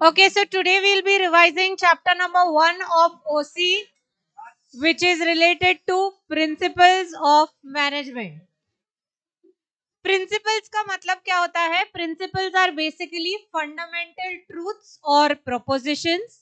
Okay, so today we'll be revising chapter number 1 of OC, which is related to principles of management. Principles का मतलब क्या होता है? Principles are basically fundamental truths or propositions.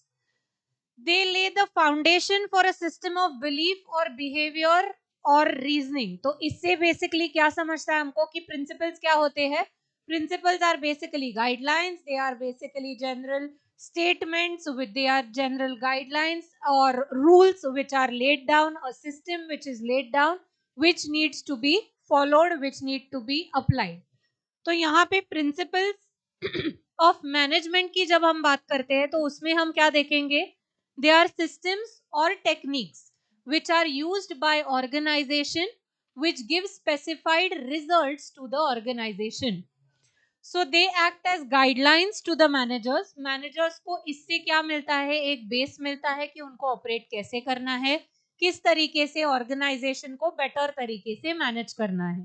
They lay the foundation for a system of belief or behavior or reasoning. तो इससे basically क्या समझता है हमको कि principles क्या होते हैं? Principles are basically guidelines. They are basically general statements with they are general guidelines or rules which are laid down, a system which is laid down, which needs to be followed, which need to be applied. तो यहाँ पे principles of management की जब हम बात करते हैं तो उसमें हम क्या देखेंगे? दे आर सिस्टम्स और techniques which are used by organization which give specified results to the organization. So they act as guidelines to the managers. Managers को इससे क्या मिलता है? एक बेस मिलता है कि उनको ऑपरेट कैसे करना है, किस तरीके से ऑर्गेनाइजेशन को बेटर तरीके से मैनेज करना है.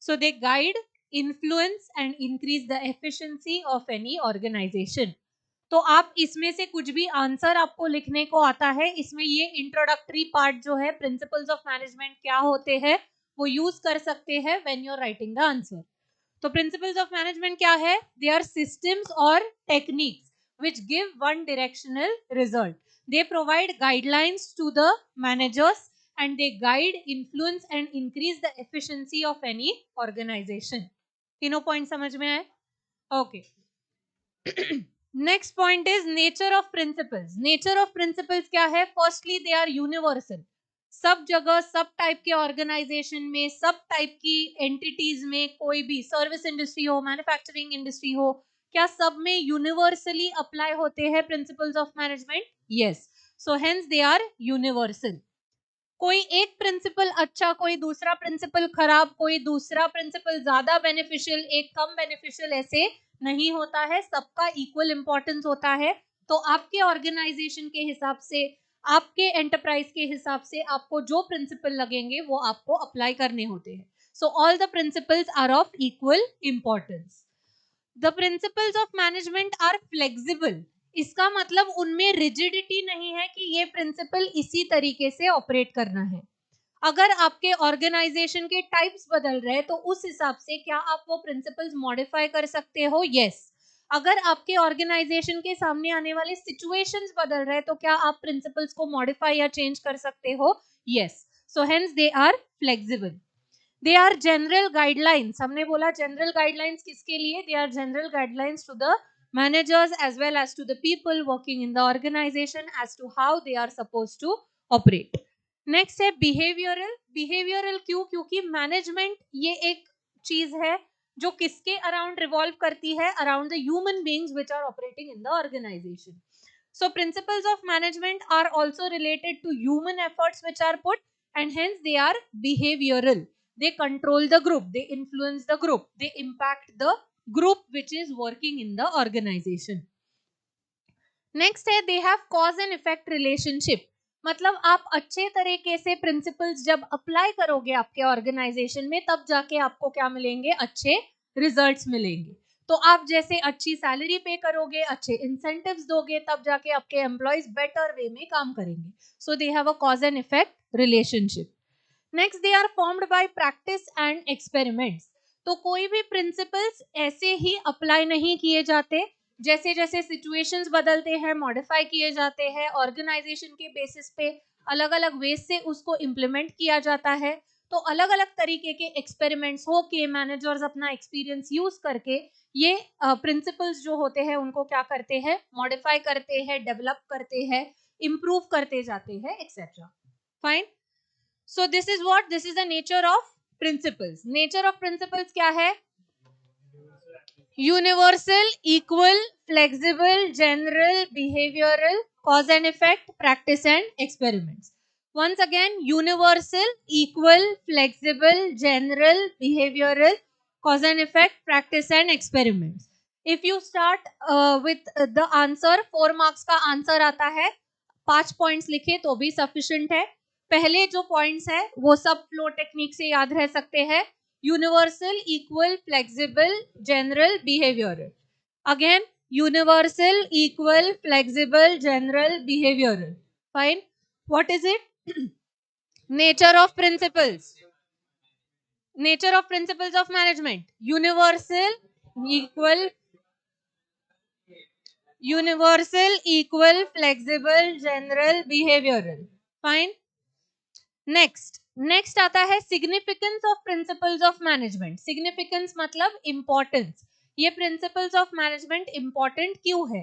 So they guide, influence and increase the efficiency of any organization. तो आप इसमें से कुछ भी आंसर आपको लिखने को आता है, इसमें ये इंट्रोडक्टरी पार्ट जो है प्रिंसिपल्स ऑफ मैनेजमेंट क्या होते हैं वो यूज कर सकते हैं when you are writing the answer. तो प्रिंसिपल्स ऑफ मैनेजमेंट क्या है? दे आर सिस्टम्स और techniques which give one directional result. They provide guidelines to the managers and they guide, influence and increase the efficiency of any organization. तीनों point समझ में आए? Okay. Next point is nature of principles. Nature of principles क्या है? Firstly they are universal. सब जगह, सब type के ऑर्गेनाइजेशन में, सब टाइप की एंटिटीज में, कोई भी सर्विस इंडस्ट्री हो, मैन्युफैक्चरिंग इंडस्ट्री हो, क्या सब में यूनिवर्सली अप्लाई होते हैं principles of management? Yes. So hence they are universal. कोई एक प्रिंसिपल अच्छा, कोई दूसरा प्रिंसिपल खराब, कोई दूसरा प्रिंसिपल ज्यादा बेनिफिशियल, एक कम बेनिफिशियल, ऐसे नहीं होता है. सबका इक्वल इंपॉर्टेंस होता है. तो आपके ऑर्गेनाइजेशन के हिसाब से, आपके एंटरप्राइज के हिसाब से आपको जो प्रिंसिपल लगेंगे वो आपको अप्लाई करने होते हैं. So all the principles are of equal importance. The principles of management are flexible. इसका मतलब उनमें रिजिडिटी नहीं है कि ये प्रिंसिपल इसी तरीके से ऑपरेट करना है. अगर आपके ऑर्गेनाइजेशन के टाइप्स बदल रहे हैं तो उस हिसाब से क्या आप वो प्रिंसिपल्स मॉडिफाई कर सकते हो? यस. अगर आपके ऑर्गेनाइजेशन के सामने आने वाले सिचुएशंस बदल रहे हैं तो क्या आप प्रिंसिपल्स को मॉडिफाई या चेंज कर सकते हो? Yes. So hence they are flexible. They are general guidelines. हमने बोला जनरल गाइडलाइंस किसके लिए? They are general guidelines to the managers as well as to the people working in the organization as to how they are supposed to operate. Next है behavioural. Behavioural क्यों? क्योंकि management ये एक चीज है जो किसके अराउंड रिवॉल्व करती है? Around the human beings which are operating in the organisation. So principles of management are also related to human efforts which are put and hence they are behavioural. They control the group, they influence the group, they impact the group which is working in the organization. Next है they have cause and effect relationship. मतलब आप अच्छे तरीके से principles जब apply करोगे आपके organisation में तब जाके आपको क्या मिलेंगे? अच्छे रिजल्ट्स मिलेंगे. तो आप जैसे अच्छी सैलरी पे करोगे, अच्छे इंसेंटिव्स दोगे, तब जाके आपके एम्प्लॉयज बेटर वे में काम करेंगे. So they have a cause and effect relationship. Next they are formed by practice and experiments. तो कोई भी प्रिंसिपल्स ऐसे ही अप्लाई नहीं किए जाते. जैसे जैसे सिचुएशंस बदलते हैं मॉडिफाई किए जाते हैं. ऑर्गेनाइजेशन के बेसिस पे अलग अलग वेज से उसको इम्प्लीमेंट किया जाता है. तो अलग अलग तरीके के एक्सपेरिमेंट्स हो के मैनेजर्स अपना एक्सपीरियंस यूज करके ये प्रिंसिपल्स जो होते हैं उनको क्या करते हैं? मॉडिफाई करते हैं, डेवलप करते हैं, इम्प्रूव करते जाते हैं, etcetera. Fine. So this is what? This is the nature of principles. Nature of principles क्या है? Universal, equal, flexible, general, behavioral, cause and effect, practice and experiments. Once again, universal, equal, flexible, general, behavioral, cause and effect, practice and experiments. If you start with the answer, 4 marks का answer आता है, 5 points लिखे तो भी sufficient है. पहले जो points है वो सब फ्लो टेक्निक से याद रह सकते हैं. Universal, equal, flexible, general, behavioural. Again universal, equal, flexible, general, behavioral. Fine. What is it? Nature of principles. Nature of principles of management. Universal, equal, flexible, general, behavioral. Fine. Next आता है significance of principles of management. Significance मतलब importance. ये principles of management important क्यों है?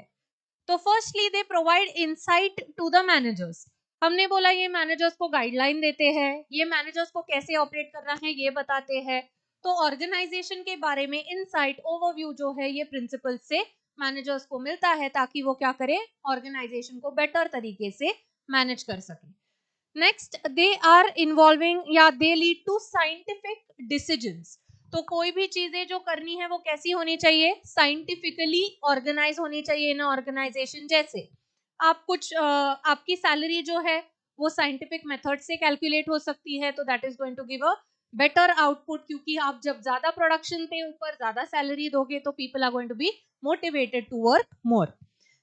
तो firstly they provide insight to the managers. हमने बोला ये मैनेजर्स को गाइडलाइन देते हैं, ये मैनेजर्स को कैसे ऑपरेट करना है ये बताते हैं. तो ऑर्गेनाइजेशन के बारे में इंसाइट, ओवरव्यू जो है ये प्रिंसिपल्स से मैनेजर्स को मिलता है ताकि वो क्या करें, ऑर्गेनाइजेशन को बेटर तरीके से मैनेज कर सके. नेक्स्ट, दे आर इन्वॉल्विंग या they lead to scientific decisions. तो कोई भी चीजें जो करनी है वो कैसी होनी चाहिए, साइंटिफिकली ऑर्गेनाइज होनी चाहिए इन ऑर्गेनाइजेशन. जैसे आप कुछ आपकी सैलरी जो है वो साइंटिफिक मेथड से कैलकुलेट हो सकती है, तो that is going to give a better output, क्योंकि आप जब ज्यादा प्रोडक्शन पे ऊपर ज्यादा सैलरी दोगे तो people are going to be motivated to work more.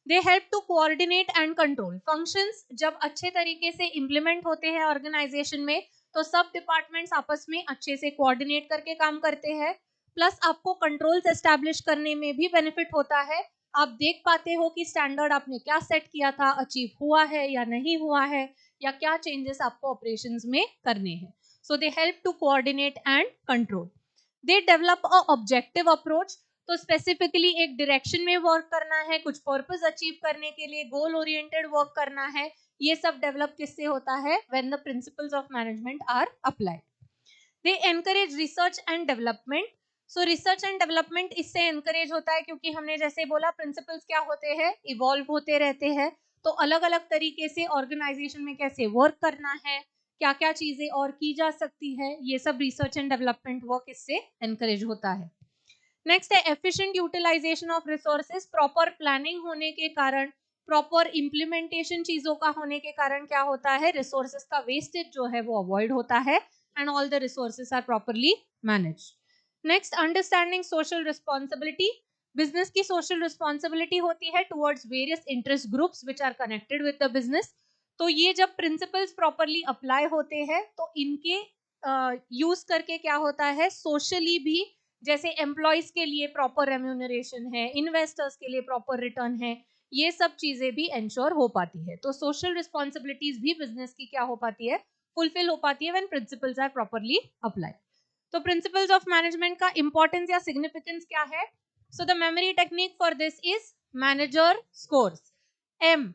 They help to coordinate and control functions. जब अच्छे तरीके से इंप्लीमेंट होते हैं ऑर्गेनाइजेशन में तो सब डिपार्टमेंट्स आपस में अच्छे से कोऑर्डिनेट करके काम करते हैं. प्लस आपको कंट्रोल्स एस्टैब्लिश करने में भी बेनिफिट होता है. आप देख पाते हो कि स्टैंडर्ड आपने क्या सेट किया था अचीव हुआ है या नहीं हुआ है, या क्या चेंजेस आपको ऑपरेशंस में करने हैं. So they help to coordinate and control. They develop a objective approach. तो स्पेसिफिकली एक डायरेक्शन में वर्क करना है, कुछ पर्पस अचीव करने के लिए गोल ओरिएंटेड वर्क करना है. ये सब डेवलप किससे होता है, when the principles of management are applied. They encourage research and development. So research and development इससे एनकरेज होता है क्योंकि हमने जैसे बोला प्रिंसिपल्स क्या होते हैं, इवॉल्व होते रहते हैं. तो अलग अलग तरीके से ऑर्गेनाइजेशन में कैसे वर्क करना है, क्या क्या चीजें और की जा सकती है, ये सब रिसर्च एंड डेवलपमेंट वर्क इससे एनकरेज होता है. नेक्स्ट है efficient utilisation of resources. Proper planning होने के कारण, प्रॉपर इंप्लीमेंटेशन चीजों का होने के कारण क्या होता है, रिसोर्सेज का वेस्टेज जो है वो अवॉइड होता है and all the resources are properly managed. Next, understanding social responsibility. Business की सोशल रिस्पॉन्सिबिलिटी होती है towards various interest groups which are connected with the business. तो ये जब प्रिंसिपल्स प्रॉपरली अप्लाई होते हैं तो इनके यूज करके क्या होता है, सोशली भी जैसे एम्प्लॉयज के लिए प्रॉपर रेम्यूनरेशन है, इन्वेस्टर्स के लिए प्रॉपर रिटर्न है, ये सब चीजें भी एंश्योर हो पाती है. तो सोशल रिस्पॉन्सिबिलिटीज भी बिजनेस की क्या हो पाती है, फुलफिल हो पाती है when principles are properly applied. तो प्रिंसिपल्स ऑफ मैनेजमेंट का इंपॉर्टेंस या सिग्निफिकेंस क्या है? So the memory technique for this is manager scores. M,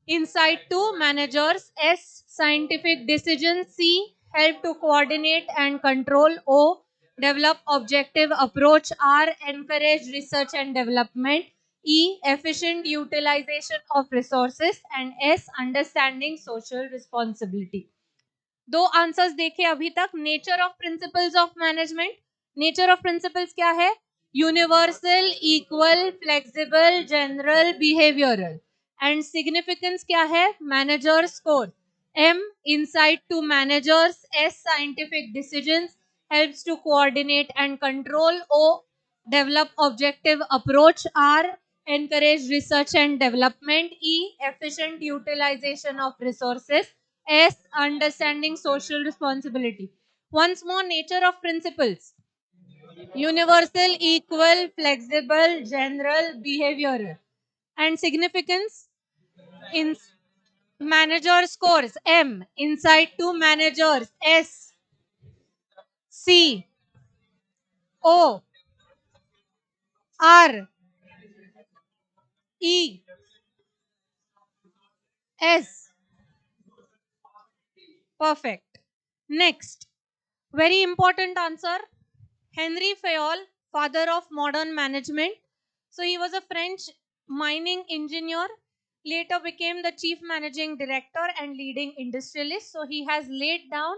insight to managers. S, scientific decision. C, help to coordinate and control. O, develop objective approach. R, encourage research and development. E, efficient utilization of resources. And S, understanding social responsibility. दो answers देखे अभी तक. Nature of principles of management. Nature of principles क्या है? Universal, equal, flexible, general, behavioural. And significance क्या है? Manager score. M, insight to managers. S, scientific decisions, helps to coordinate and control. O, develop objective approach. R, encourage research and development. E, efficient utilization of resources. S, understanding social responsibility. Once more, nature of principles. Universal, equal, flexible, general, behavioral. And significance? In manager scores. M, insight to managers. S, C, O, R, E, S. Perfect. Next, very important answer. Henry Fayol, father of modern management. So he was a French mining engineer, later became the chief managing director and leading industrialist. So he has laid down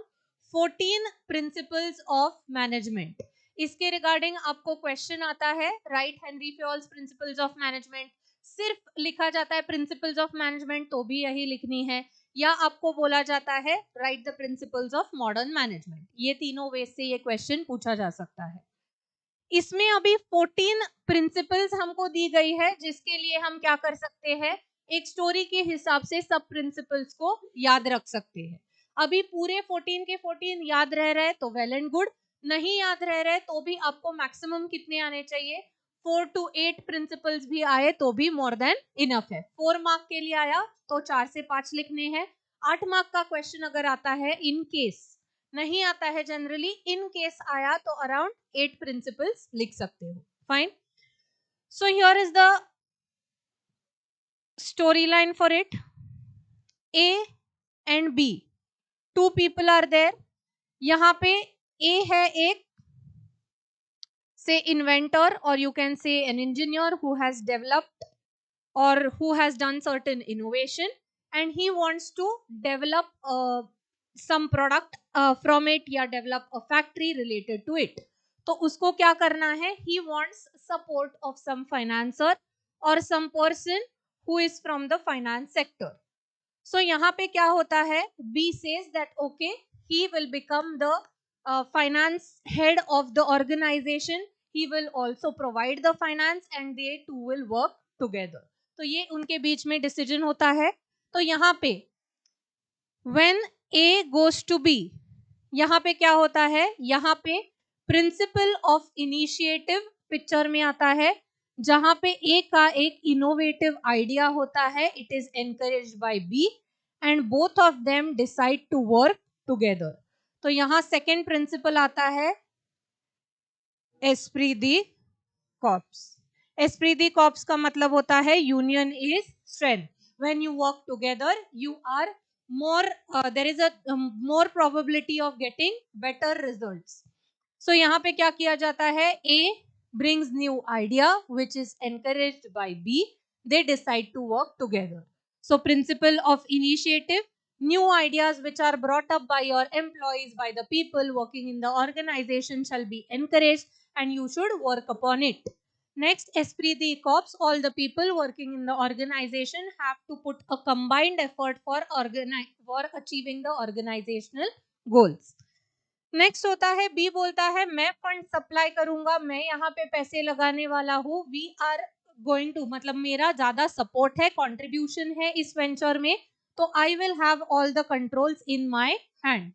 14 principles of management. इसके regarding आपको question आता है, right Henry Fayol's principles of management. सिर्फ लिखा जाता है principles of management तो भी यही लिखनी है, या आपको बोला जाता है right the principles of modern management. ये तीनों वे से ये क्वेश्चन पूछा जा सकता है. इसमें अभी 14 प्रिंसिपल्स हमको दी गई है, जिसके लिए हम क्या कर सकते हैं, एक स्टोरी के हिसाब से सब प्रिंसिपल्स को याद रख सकते हैं। अभी पूरे 14 के 14 याद रह रहे तो वेल एंड गुड, नहीं याद रह रहे तो भी आपको मैक्सिमम कितने आने चाहिए, 4 to 8 प्रिंसिपल्स भी आए तो भी मोर देन इनफ है। 4 मार्क के लिए आया तो 4 से 5 लिखने हैं। 8 मार्क का क्वेश्चन अगर आता है, इन केस नहीं आता है जनरली, इन केस आया तो अराउंड 8 प्रिंसिपल्स लिख सकते हो। Fine, so here is the story line for it. A and B, 2 people are there. यहाँ पे ए है एक से इन्वेंटर, और you can say an engineer who has developed or who has done certain innovation, and he wants to develop some product from it या develop a factory related to it। तो उसको क्या करना है, he wants support of some financer or some person who is from the finance sector। so यहाँ पे क्या होता है, B says that okay, he will become the finance head of the organization, he will also provide the finance and they two will work together। तो ये उनके बीच में decision होता है। तो यहाँ पे when A goes to B, यहाँ पे क्या होता है, यहाँ पे प्रिंसिपल ऑफ इनिशिएटिव पिक्चर में आता है, जहां पे ए का एक इनोवेटिव आइडिया होता है, it is encouraged by B and both of them decide to work together. तो यहाँ सेकेंड प्रिंसिपल आता है esprit de corps. Esprit de corps का मतलब होता है union is strength. When you work together you are more there is a more probability of getting better results। so यहाँ पे क्या किया जाता है, A brings new idea which is encouraged by B, they decide to work together। so principle of initiative, new ideas which are brought up by your employees, by the people working in the organization shall be encouraged and you should work upon it। Next, esprit de corps, all the people working in the organization have to put a combined effort for achieving the organizational goals। Next होता है, B बोलता है मैं fund supply करूंगा, मैं यहाँ पे पैसे लगाने वाला हूँ, वी आर गोइंग टू, मतलब मेरा ज्यादा सपोर्ट है, कंट्रीब्यूशन है इस वेंचर में, तो I will have all the controls in my hand.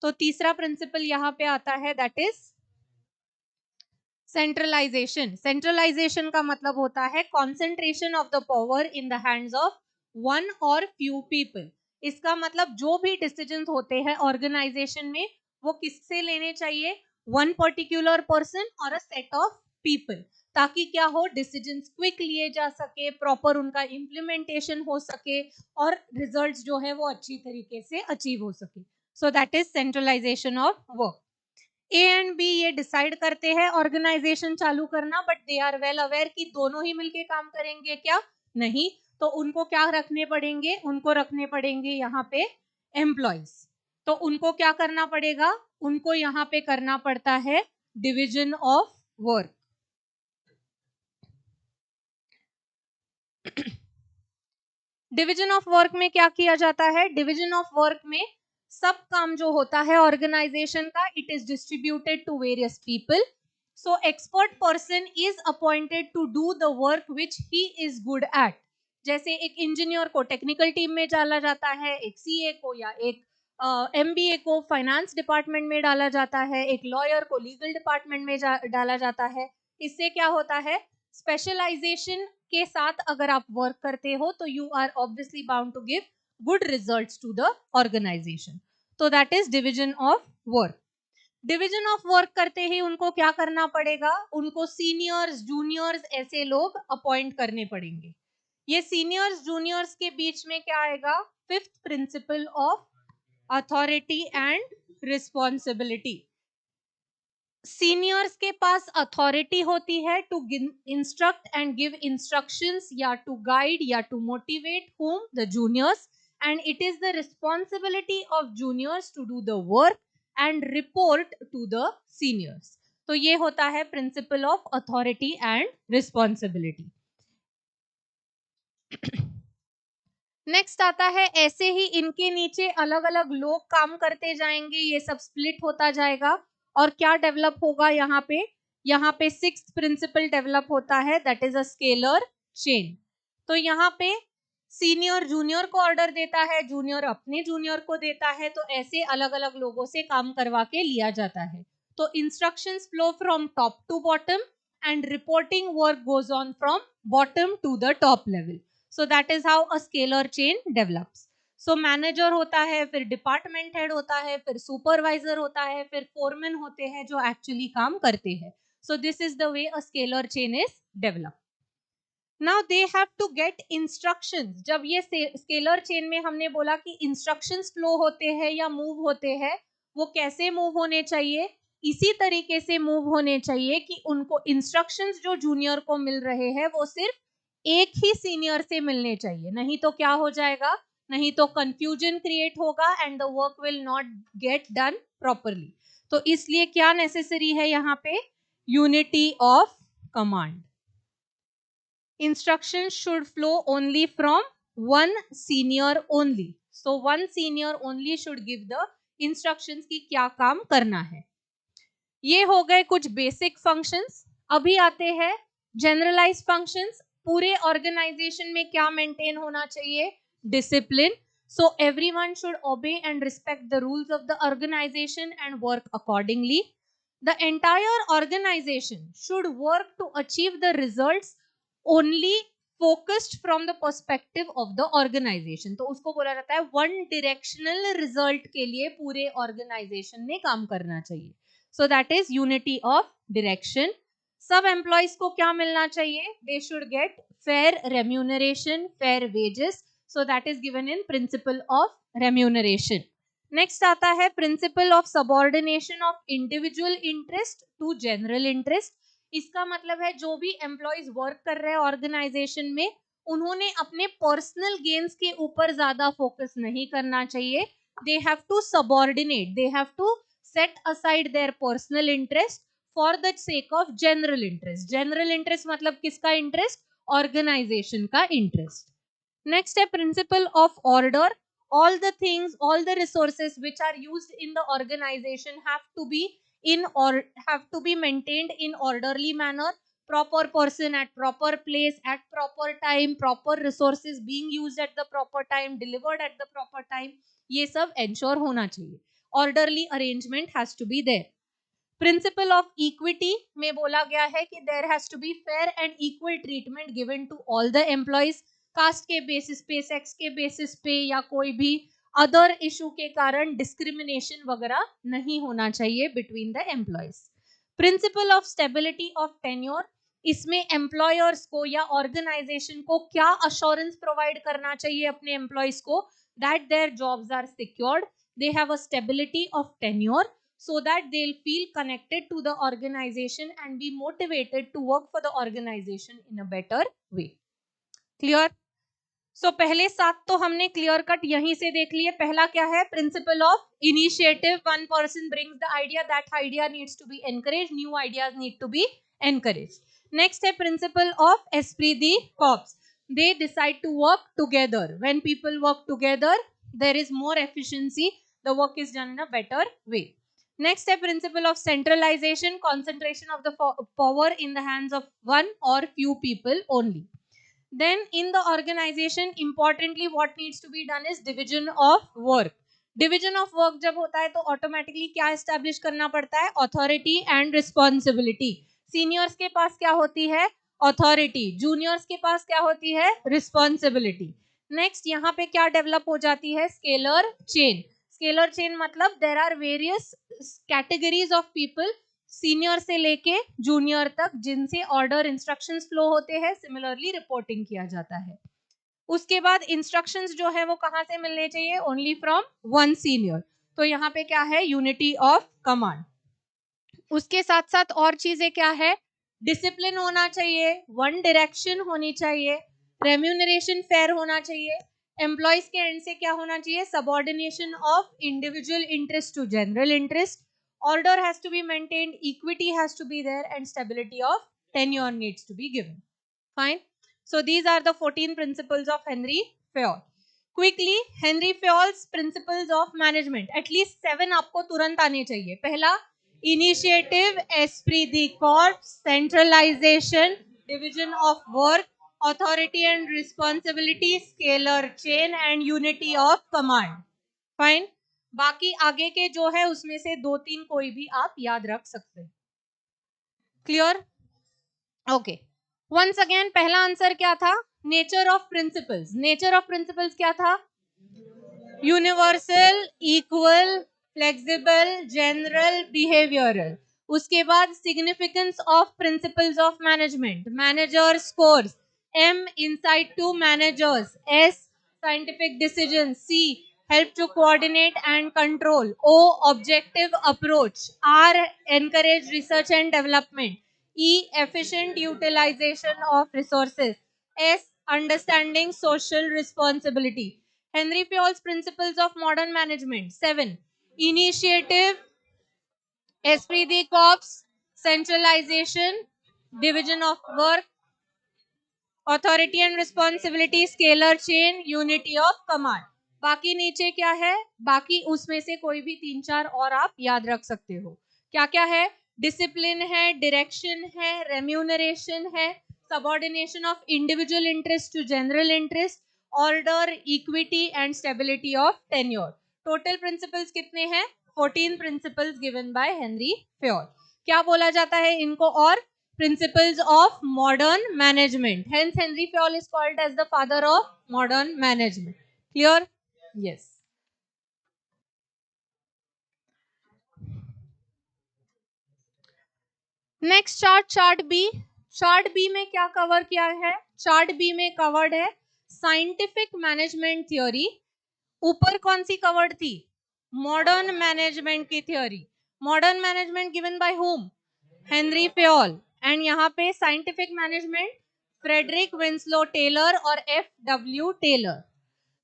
तो तीसरा प्रिंसिपल यहाँ पे आता है, दैट इज सेंट्रलाइजेशन। सेंट्रलाइजेशन का मतलब होता है concentration of the power in the hands of one or few people. इसका मतलब जो भी डिसीजंस होते हैं ऑर्गेनाइजेशन में वो किससे लेने चाहिए, वन पर्टिकुलर पर्सन और अ सेट ऑफ पीपल, ताकि क्या हो, डिसीजंस क्विक लिए जा सके, प्रॉपर उनका इम्प्लीमेंटेशन हो सके और रिजल्ट्स जो है वो अच्छी तरीके से अचीव हो सके। So that is centralisation of work. A and B ये डिसाइड करते हैं ऑर्गेनाइजेशन चालू करना, but they are well aware कि दोनों ही मिलके काम करेंगे क्या, नहीं, तो उनको क्या रखने पड़ेंगे, उनको रखने पड़ेंगे यहाँ पे एम्प्लॉइज। तो उनको क्या करना पड़ेगा, उनको यहाँ पे करना पड़ता है division of work. Division of work में क्या किया जाता है, डिवीजन ऑफ वर्क में सब काम जो होता है ऑर्गेनाइजेशन का, it is distributed to various people. So expert person is appointed to do the work which he is good at. जैसे एक इंजीनियर को टेक्निकल टीम में डाला जाता है, एक सीए को या एक एमबीए को फाइनेंस डिपार्टमेंट में डाला जाता है, एक लॉयर को लीगल डिपार्टमेंट में डाला जाता है। इससे क्या होता है, स्पेशलाइजेशन के साथ अगर आप वर्क करते हो तो you are obviously bound to give good results to the organisation. तो that is division of work. Division of work करते ही उनको क्या करना पड़ेगा, उनको सीनियर्स जूनियर्स ऐसे लोग अपॉइंट करने पड़ेंगे। ये सीनियर्स जूनियर्स के बीच में क्या आएगा, fifth principle of authority and responsibility. Seniors के पास अथॉरिटी होती है to instruct and give instructions या टू गाइड या to motivate whom the juniors, and it is the responsibility of juniors to do the work and report to the seniors। तो ये होता है principle of authority and responsibility. Next आता है, ऐसे ही इनके नीचे अलग अलग लोग काम करते जाएंगे, ये सब स्प्लिट होता जाएगा और क्या डेवलप होगा यहाँ पे, यहाँ पे सिक्स्थ प्रिंसिपल डेवलप होता है, that is a scalar chain. तो यहाँ पे सीनियर जूनियर को ऑर्डर देता है, जूनियर अपने जूनियर को देता है, तो ऐसे अलग अलग लोगों से काम करवा के लिया जाता है। तो instructions flow from top to bottom and reporting work goes on from bottom to the top level. So that is how a scalar chain develops. So manager होता है, फिर डिपार्टमेंट हेड होता है, फिर सुपरवाइजर होता है, फिर फोरमैन होते हैं जो एक्चुअली काम करते हैं। So this is the way a scalar chain is developed. Now they have to get instructions. जब ये scalar chain में हमने बोला कि instructions flow होते हैं या move होते हैं, वो कैसे move होने चाहिए? इसी तरीके से move होने चाहिए कि उनको instructions जो junior को मिल रहे हैं वो सिर्फ एक ही senior से मिलने चाहिए, नहीं तो क्या हो जाएगा? नहीं तो confusion create होगा and the work will not get done properly. तो इसलिए क्या necessary है यहाँ पे? Unity of command. Instructions should flow only from one senior only. So one senior only should give the instructions कि क्या काम करना है। ये हो गए कुछ बेसिक फंक्शंस। अभी आते हैं जनरलाइज फंक्शंस। पूरे ऑर्गेनाइजेशन में क्या मेंटेन होना चाहिए? Discipline. So everyone should obey and respect the rules of the organization and work accordingly. The entire organization should work to achieve the results only focused from the perspective of the organization. तो उसको बोला जाता है one directional result के लिए पूरे organisation ने काम करना चाहिए। So that is unity of direction. सब एम्प्लॉयज को क्या मिलना चाहिए? They should get fair remuneration, fair wages. So that is given in principle of remuneration. Next आता है principle of subordination of individual interest to general interest. इसका मतलब है जो भी एम्प्लॉयज वर्क कर रहे हैं ऑर्गेनाइजेशन में, उन्होंने अपने पर्सनल गेन्स के ऊपर ज्यादा फोकस नहीं करना चाहिए। They have to subordinate, they have to set aside their personal interest for the sake of general interest. General interest मतलब किसका इंटरेस्ट? ऑर्गेनाइजेशन का इंटरेस्ट। नेक्स्ट है principle of order. All the things, all the resources which are used in the organization have to be have to be maintained in orderly manner. Proper person at proper place at proper time, proper resources being used at the proper time, delivered at the proper time. ये सब ensure होना चाहिए। Orderly arrangement has to be there. Principle of equity में बोला गया है कि there has to be fair and equal treatment given to all the employees. Caste के बेसिस पे, सेक्स के बेसिस पे या कोई भी अदर इशू के कारण डिस्क्रिमिनेशन वगैरह नहीं होना चाहिए between the employees. Principle of stability of tenure, इसमें एम्प्लॉयर्स को या ऑर्गेनाइजेशन को क्या अश्योरेंस प्रोवाइड करना चाहिए अपने एम्प्लॉयज को? That their jobs are secured, they have a stability of tenure, so that they'll feel connected to the organization and be motivated to work for the organization in a better way. Clear? So पहले 7 तो हमने clear cut यहीं से देख लिए। पहला क्या है? Principle of initiative. One person brings the idea, that idea needs to be encourage, new ideas need to be encourage. Next है principle of esprit de corps. They decide to work together. When people work together there is more efficiency, the work is done in a better way. Next है principle of centralisation, concentration of the power in the hands of one or few people only. Then in the organization, importantly what needs to be done is division of work. Division of work जब होता है तो automatically क्या establish करना पड़ता है? Authority and responsibility. Seniors के पास क्या होती है? Authority. Juniors के पास क्या होती है? Responsibility. Next यहाँ पे क्या develop हो जाती है? Scalar chain. Scalar chain मतलब there are various categories of people, senior से लेके जूनियर तक, जिनसे ऑर्डर इंस्ट्रक्शंस फ्लो होते हैं, सिमिलरली रिपोर्टिंग किया जाता है। उसके बाद इंस्ट्रक्शंस जो है वो कहां से मिलने चाहिए? Only from one senior. तो यहाँ पे क्या है? Unity of command. उसके साथ साथ और चीजें क्या है? डिसिप्लिन होना चाहिए, वन डायरेक्शन होनी चाहिए, रेम्यूनरेशन फेयर होना चाहिए, एम्प्लॉयज के एंड से क्या होना चाहिए? Subordination of individual interest to general interest, order has to be maintained, equity has to be there, and stability of tenure needs to be given. Fine. So these are the 14 principles of Henry Fayol. Quickly, Henry Fayol's principles of management. At least 7 आपको तुरंत आने चाहिए। पहला, Initiative, esprit de corps, centralization, division of work, authority and responsibility, scalar chain and unity of command. Fine. बाकी आगे के जो है उसमें से 2-3 कोई भी आप याद रख सकते हैं. क्लियर? ओके. वंस अगेन पहला आंसर क्या था? Nature of principles. Nature of principles क्या था? Universal, equal, flexible, general, behavioural. उसके बाद significance of principles of management. Manager scores. M insight to managers. S scientific decisions. C help to coordinate and control. O objective approach. R encourage research and development. E efficient utilization of resources. S understanding social responsibility. Henry Fayol's Principles of Modern Management. 7. Initiative, esprit de corps, centralization, division of work, authority and responsibility, scalar chain, unity of command. बाकी नीचे क्या है? बाकी उसमें से कोई भी 3-4 और आप याद रख सकते हो. क्या क्या है? डिसिप्लिन है, डायरेक्शन है, रेम्यूनरेशन है, subordination of individual interest to general interest, order, equity and stability of tenure. Total principles कितने हैं? 14 principles given by Henry Fayol. क्या बोला जाता है इनको? और principles of modern management. Hence, Henry Fayol is called as the father of modern management. Clear? Yes. Next chart, chart B. Chart B में क्या कवर किया है? Chart B में कवर्ड है scientific management theory. ऊपर कौन सी कवर्ड थी? Modern management की theory. Modern management given by whom? Henry Fayol. And यहाँ पे scientific management Frederick Winslow Taylor और F.W. टेलर.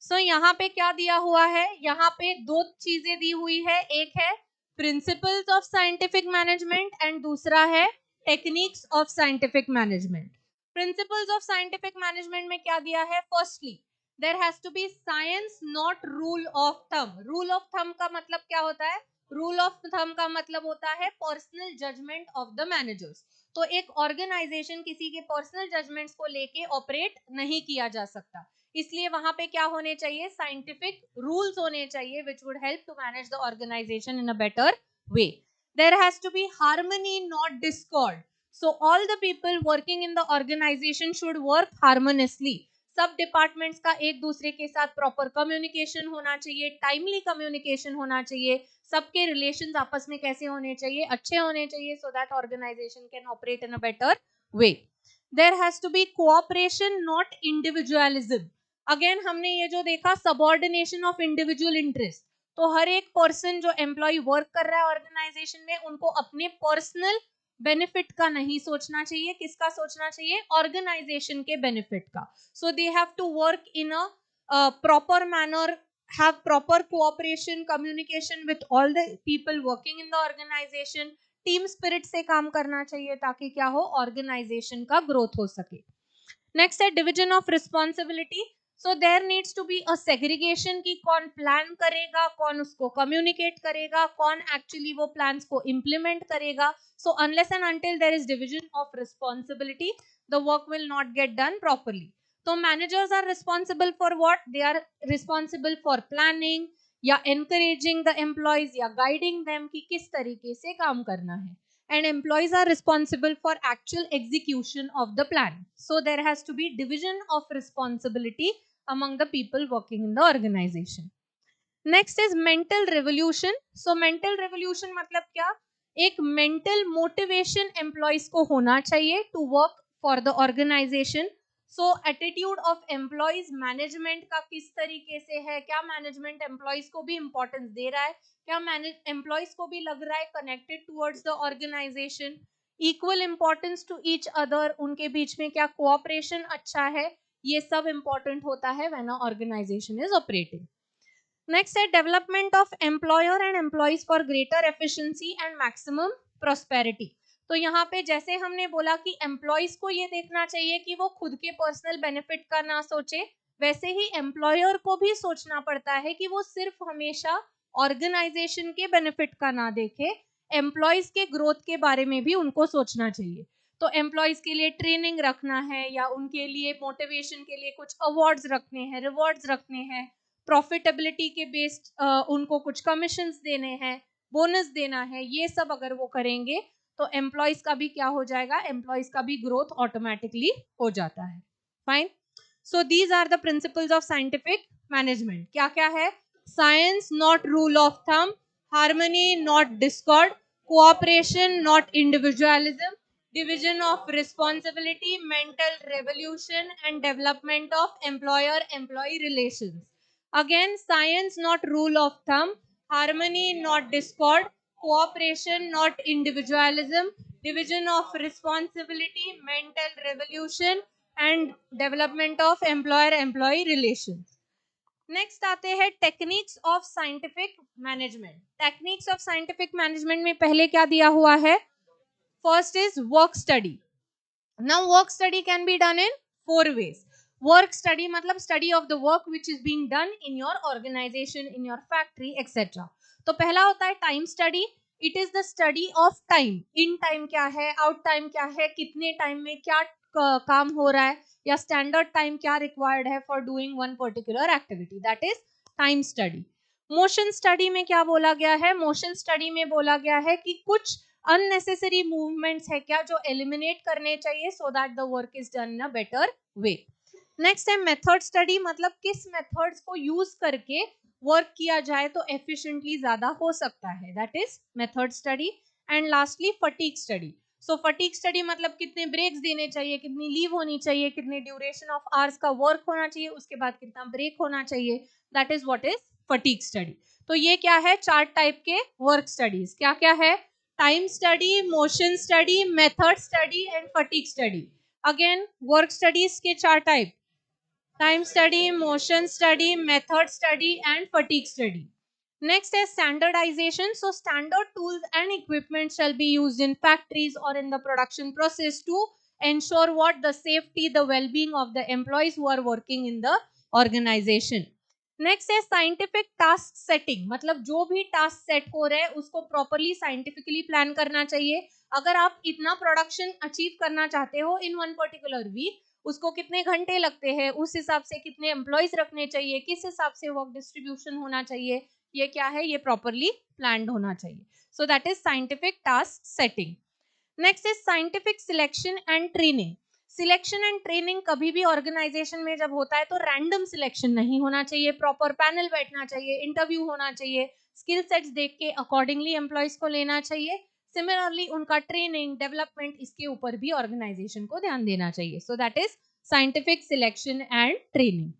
सो यहाँ पे क्या दिया हुआ है? यहाँ पे 2 चीजें दी हुई है. एक है principles of scientific management and दूसरा है techniques of scientific management. Principles of scientific management में क्या दिया है? Firstly there has to be science not rule of thumb. Rule of thumb का मतलब क्या होता है? रूल ऑफ थंब का मतलब होता है personal judgement of the managers. तो एक ऑर्गेनाइजेशन किसी के पर्सनल जजमेंट्स को लेके ऑपरेट नहीं किया जा सकता. इसलिए वहां पे क्या होने चाहिए? साइंटिफिक रूल्स होने चाहिए which would help to manage the organisation in a better way. There has to be harmony not discord. So all the people working in the organisation should work harmoniously. सब departments का एक दूसरे के साथ proper communication होना चाहिए, timely communication होना चाहिए. सबके रिलेशंस आपस में कैसे होने चाहिए? अच्छे होने चाहिए, so that organisation can operate in a better way. There has to be cooperation not individualism. Again हमने ये जो देखा सबऑर्डिनेशन ऑफ इंडिविजुअल इंटरेस्ट. तो हर एक पर्सन जो एम्प्लॉय वर्क कर रहा है ऑर्गेनाइजेशन में, उनको अपने पर्सनल बेनिफिट का नहीं सोचना चाहिए. किसका सोचना चाहिए? ऑर्गेनाइजेशन के बेनिफिट का. So they have to work in a proper manner, have proper cooperation, communication with all the people working in the organization. Team spirit से काम करना चाहिए ताकि क्या हो? ऑर्गेनाइजेशन का ग्रोथ हो सके. नेक्स्ट है division of responsibility. So there needs to be a segregation की कौन प्लान करेगा, कौन उसको कम्युनिकेट करेगा, कौन एक्चुअली वो प्लान्स को इम्प्लीमेंट करेगा. So unless and until there is division of responsibility, the work will not get done properly. तो managers are responsible for what? They are responsible for planning या एनकरेजिंग द एम्प्लॉयज या guiding them कि किस तरीके से काम करना है. And employees are responsible for actual execution of the plan. So there has to be division of responsibility among the people working in the organization. Next is mental revolution. So mental revolution मतलब क्या? एक mental motivation employees को होना चाहिए to work for the organization. So attitude of employees, management का किस तरीके से है? क्या management employees को भी importance दे रहा है? क्या employees को भी लग रहा है connected towards the organization? Equal importance to each other, उनके बीच में क्या cooperation अच्छा है? ये सब important होता है when an organization is operating. Next है development of employer and employees for greater efficiency and maximum prosperity. तो यहाँ पे जैसे हमने बोला कि एम्प्लॉयज को ये देखना चाहिए कि वो खुद के पर्सनल बेनिफिट का ना सोचे, वैसे ही एम्प्लॉयर को भी सोचना पड़ता है कि वो सिर्फ हमेशा ऑर्गेनाइजेशन के बेनिफिट का ना देखे, एम्प्लॉयज के ग्रोथ के बारे में भी उनको सोचना चाहिए। तो एम्प्लॉयज के लिए ट्रेनिंग रखना है या उनके लिए मोटिवेशन के लिए कुछ अवार्ड्स रखने हैं, रिवॉर्ड्स रखने हैं, प्रॉफिटेबिलिटी के बेस्ड उनको कुछ कमीशंस देने हैं, बोनस देना है, ये सब अगर वो करेंगे तो एम्प्लॉयज का भी क्या हो जाएगा, एम्प्लॉयज का भी ग्रोथ ऑटोमेटिकली हो जाता है। Fine. So these are the principles of scientific management. क्या क्या है? Science not rule of thumb, harmony not discord, cooperation not individualism, division of responsibility, mental revolution and development of employer-employee relations. Again, science not rule of thumb, harmony not discord, cooperation not individualism, division of responsibility, mental revolution and development of employer-employee relations. Next आते हैं techniques of scientific management. Techniques of scientific management में पहले क्या दिया हुआ है? First is work study. Now work study can be done in 4 ways. Work study मतलब study of the work which is being done in your organization, in your factory, etc. तो पहला होता है time study. It is the study of time. In time क्या है, out time क्या है, कितने time में क्या काम हो रहा है, या standard time क्या required है for doing one particular activity. That is time study. Motion study में क्या बोला गया है? Motion study में बोला गया है कि कुछ अननेसेसरी मूवमेंट्स है क्या जो एलिमिनेट करने चाहिए so that the work is done in a better way. Next है मेथड स्टडी, मतलब किस मेथड्स को यूज करके वर्क किया जाए तो एफिशिएंटली ज्यादा हो सकता है, that is method study. And lastly fatigue study. So fatigue study मतलब कितने ब्रेक्स देने चाहिए, कितनी लीव होनी चाहिए, कितने ड्यूरेशन ऑफ आवर्स का वर्क होना चाहिए, उसके बाद कितना ब्रेक होना चाहिए, that is what is fatigue study. तो ये क्या है? 4 टाइप के वर्क स्टडीज। क्या क्या है? time study, motion study, method study and fatigue study. Again work studies के 4 type: time study, motion study, method study and fatigue study. Next is standardization. So standard tools and equipment shall be used in factories or in the production process to ensure what the safety, the well-being of the employees who are working in the organization. Next है scientific task setting, मतलब जो भी task set हो रहे हैं उसको properly scientifically plan करना चाहिए। अगर आप इतना प्रोडक्शन अचीव करना चाहते हो इन वन पर्टिकुलर वीक, उसको कितने घंटे लगते हैं, उस हिसाब से कितने एम्प्लॉयज रखने चाहिए, किस हिसाब से वर्क डिस्ट्रीब्यूशन होना चाहिए, ये क्या है? ये प्रॉपरली प्लान्ड होना चाहिए। So that is scientific task setting. Next is scientific selection and training. Selection and training कभी भी ऑर्गेनाइजेशन में जब होता है तो रैंडम सिलेक्शन नहीं होना चाहिए, प्रॉपर पैनल बैठना चाहिए, इंटरव्यू होना चाहिए, स्किल सेट्स देख के अकॉर्डिंगली एम्प्लॉयज को लेना चाहिए। सिमिलरली उनका ट्रेनिंग डेवलपमेंट इसके ऊपर भी ऑर्गेनाइजेशन को ध्यान देना चाहिए। So that is scientific selection and training.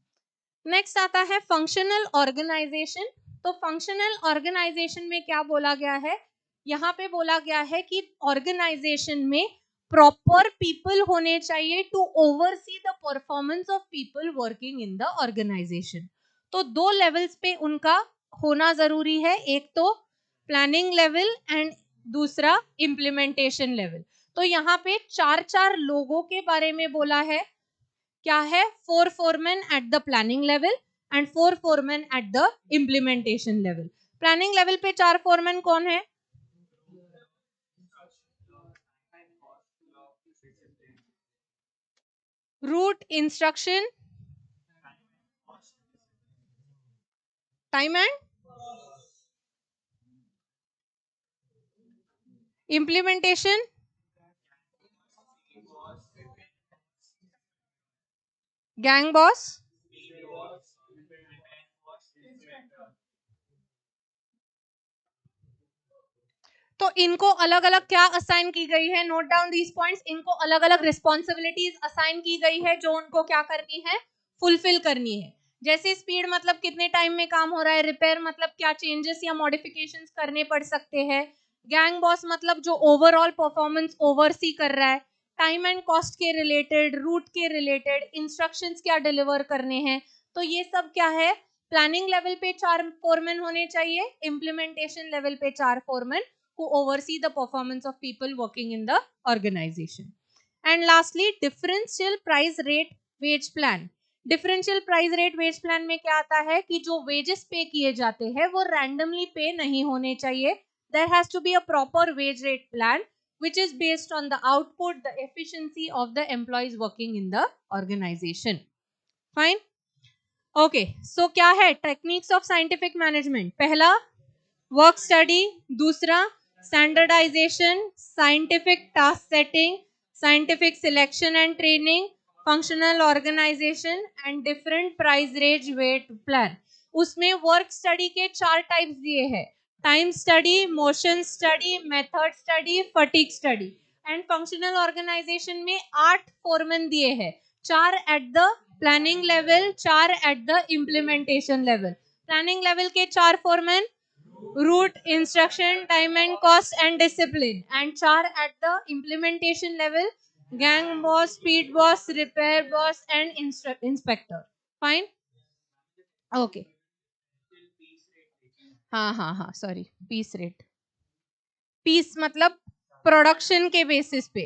Next आता है फंक्शनल ऑर्गेनाइजेशन। तो फंक्शनल ऑर्गेनाइजेशन में क्या बोला गया है? यहाँ पे बोला गया है कि ऑर्गेनाइजेशन में प्रॉपर पीपल होने चाहिए to oversee the performance of people working in the organisation. तो 2 लेवल्स पे उनका होना जरूरी है, एक तो प्लानिंग लेवल एंड दूसरा इम्प्लीमेंटेशन लेवल। तो यहाँ पे 4 लोगों के बारे में बोला है। क्या है? 4 foremen at the planning level and 4 foremen at the implementation level. Planning level पे 4 foremen कौन है? Route, instruction, time and implementation, gang boss, तो इनको अलग अलग क्या असाइन की गई है? Note down these points. इनको अलग अलग रिस्पॉन्सिबिलिटीज असाइन की गई है जो उनको क्या करनी है? फुलफिल करनी है। जैसे स्पीड मतलब कितने टाइम में काम हो रहा है, रिपेयर मतलब क्या चेंजेस या मॉडिफिकेशंस करने पड़ सकते हैं, गैंग बॉस मतलब जो ओवरऑल परफॉर्मेंस ओवरसी कर रहा है, टाइम एंड कॉस्ट के रिलेटेड, रूट के रिलेटेड, इंस्ट्रक्शंस क्या डिलीवर करने हैं। तो ये सब क्या है? प्लानिंग लेवल पे 4 फोरमैन होने चाहिए, इम्प्लीमेंटेशन लेवल पे 4 foreman who oversee the performance of people working in the organization. And lastly, differential price rate wage plan. Differential price rate wage plan में क्या आता है कि जो वेजेस पे किए जाते हैं वो रैंडमली पे नहीं होने चाहिए, there has to be a proper wage rate plan which is based on the output, the efficiency of the employees working in the organization. Fine. Okay, so क्या है टेक्निक्स ऑफ साइंटिफिक मैनेजमेंट? पहला work study, दूसरा standardisation, scientific task setting, scientific selection and training, functional organisation and different price range weight plan. उसमें work study के 4 types दिए हैं: time study, motion study, method study, fatigue study. And functional organisation में 8 foremen दिए हैं, 4 at the planning level, 4 at the implementation level. Planning level के 4 foremen: root, instruction, time and cost and discipline. And 4 at the implementation level: gang boss, speed boss, repair boss and inspector. Fine. Okay. हाँ sorry, piece rate. Piece मतलब production के basis पे,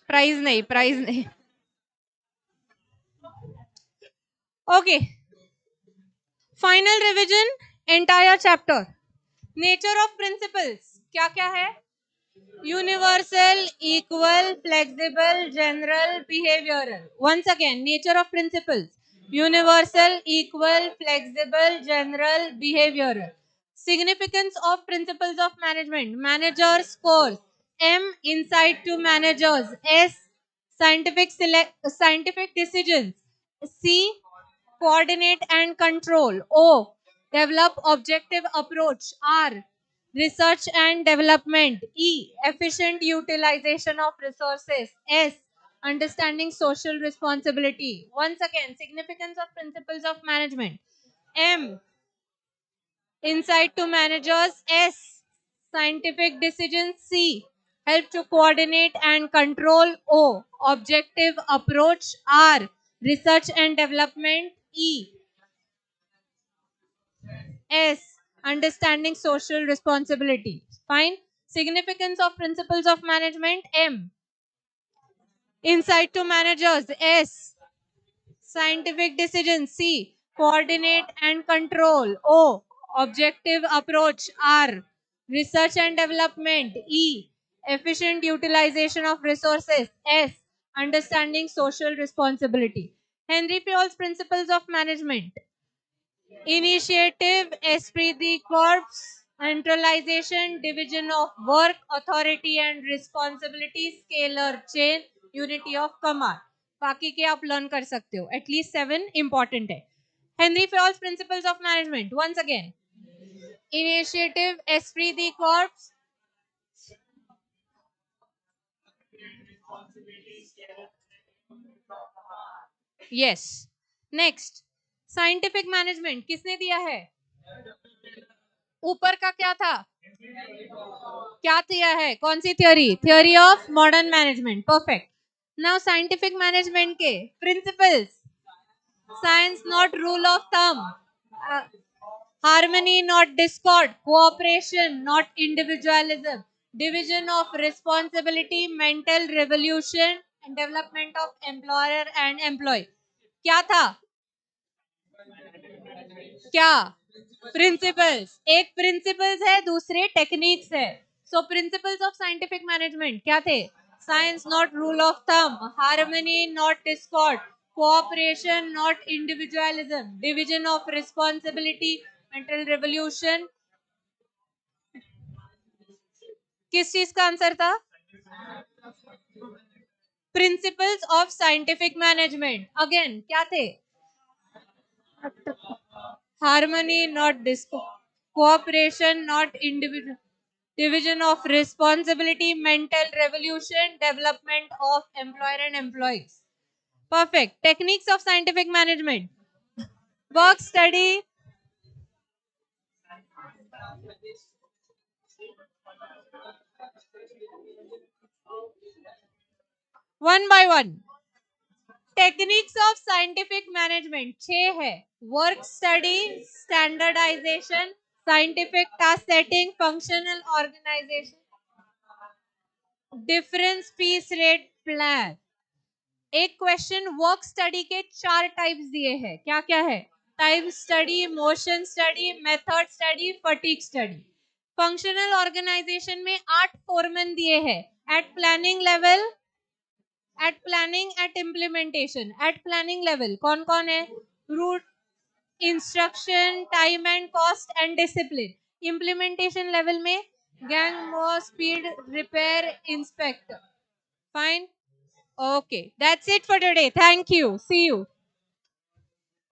price नहीं. Okay, final revision entire chapter. Nature of principles क्या क्या है? Universal, equal, flexible, general, behavioural. Once again, nature of principles: universal, equal, flexible, general, behavioural. Significance of principles of management: manager scores, M, insight to managers, S, scientific decisions, C, coordinate and control, O, develop objective approach, R, research and development, E, efficient utilization of resources, S, understanding social responsibility. Once again, significance of principles of management: M, insight to managers, S, scientific decisions, C, help to coordinate and control, O, objective approach, R, research and development, E, S, understanding social responsibility. Fine. Significance of principles of management: M, insight to managers, S, scientific decisions, C, coordinate and control, O, objective approach, R, research and development, E, efficient utilization of resources, S, understanding social responsibility. Henry Fayol's principles of management: initiative, esprit de corps, centralization, division of work, authority and responsibility, scalar chain, unity of command. बाकी के आप learn कर सकते हो, at least 7 important है. Henry Fayol's principles of management. Once again, initiative, esprit de corps, yes. Next, scientific management किसने दिया है? ऊपर का क्या था? क्या दिया है? कौन सी theory? Theory of modern management. Perfect. Now scientific management के principles: science not rule of thumb, harmony not discord, cooperation not individualism, division of responsibility, mental revolution and development of employer and employee. क्या था? क्या? Principles. एक principles है, दूसरे techniques है. सो principles of scientific management क्या थे? Science not rule of thumb, harmony not discord, cooperation not individualism, division of responsibility, mental revolution. किस चीज का आंसर था? Principles of scientific management. Again क्या थे? Harmony, not discord. Cooperation, not individual. Division of responsibility, mental revolution, development of employer and employees. Perfect. Techniques of scientific management: work study, one by one. Techniques of scientific management 6 है: work study, standardisation, scientific task setting, functional organisation, difference piece rate plan. एक question work study के 4 types दिए हैं. क्या क्या है? Time study, motion study, method study, fatigue study. Functional organisation में 8 foremen दिए हैं at planning level, at planning, at implementation. At planning level कौन कौन है? Route, instruction, time and cost and discipline. Implementation level में gang, more, speed, repair, inspect. Fine, okay, that's it for today. Thank you, see you.